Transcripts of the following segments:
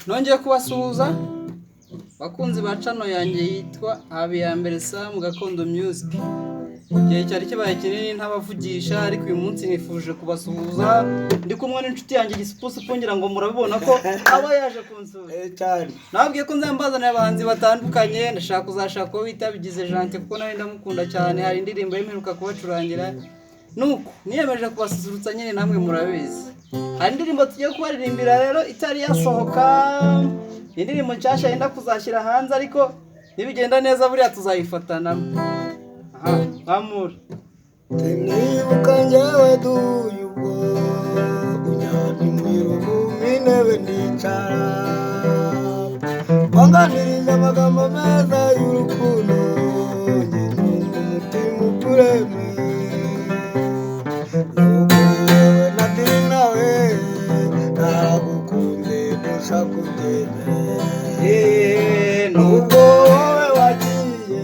nongeye kubasuhuza bakunzi ba channel yanjye yitwa Habiyambere Sam Gakondo Music. Igihe cyari kibaye kinini ntabavugisha, ariko uyu munsi nifuje kubasuhuza ndi kumwe n'inshuti yanjye Gisupusu ngira ngo murabibona ko aba yaje kunsura cyane. Nabwiye ko nzambazana abahanzi batandukanye, ndashaka kuzashaka ko bitabigize Jante kuko nari ndamukunda cyane. Hari indirimbo y'imperuka kubacurangira, nuko niyemeje kubasusurutsa nyine namwe murabizi. Hari indirimbo tugiye kubaririmbira rero itari yasohoka, indirimbo nshasha yenda kuzashyira hanze, ariko nibigenda neza buriya tuzayifatanamo. Amur Tenibuka njyewe duyubwo unyani mwirugu minebe ndicara wanganiriza amagambo meza y'urukundo njye numva umutima ukureme nubwo wowe natiri nawe naragukunze ntushaka ubyemere nubwo wowe wagiye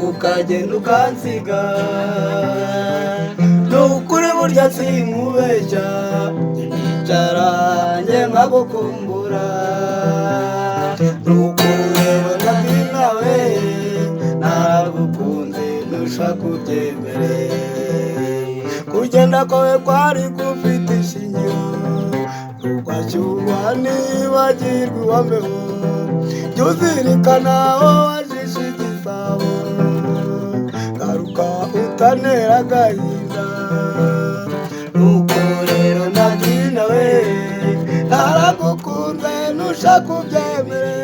ukagenda ukansiga nukuri burya sinkubeshya nicara njye nkagukumbura nuko wewe nabwi nawe naragukunze ntushaka ubyemere kugenda kwawe kwari gufite ishingiro rwacyuba nibagirwa iwambeho jya uzirikana aho wajishe igisabo garuka utanera agahinda nuko rero nabwi nawe naragukunze ntushaka ubyemere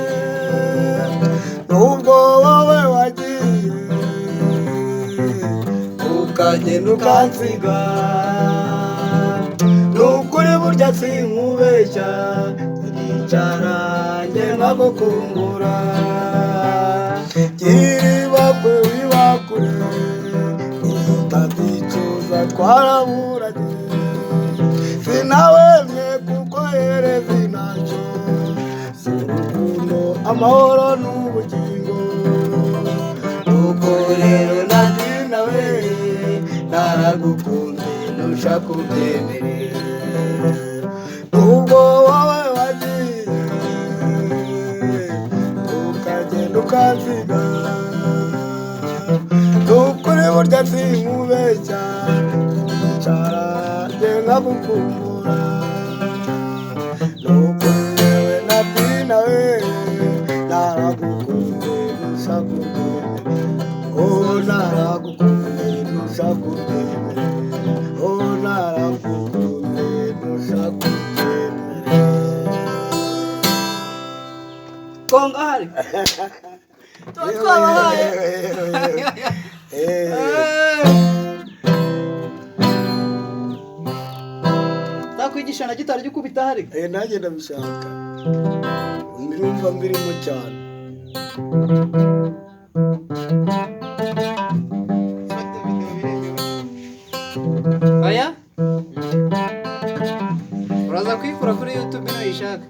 nubwo wowe wagiye ukagenda ukansiga nukuri burya sinkubeshya nicara njye nkagukumbura kiribakwe wibakure utaticuza twaraburanye sinawemye kuko hereza ntacyo si urukundo amahoro n'ubugingo nuko rero nandi nawe naragukunze ntushaka ubyemere nubwo wowe wagiye ukagenda ukansiga nukuri burya sinkubeshya nicara njye nkagukumbura nuko wewe nabwi nawe naragukunze ntushaka ubyemere oh naragukunze ntushaka ubyemere oh naragukunze ntushaka ubyemere kongahari twabahaye takwigisha na gitari gikubita hari nanjye ndabishaka ndumva mbirimo cyane aya uraza kwikura kuri YouTube nuyishaka.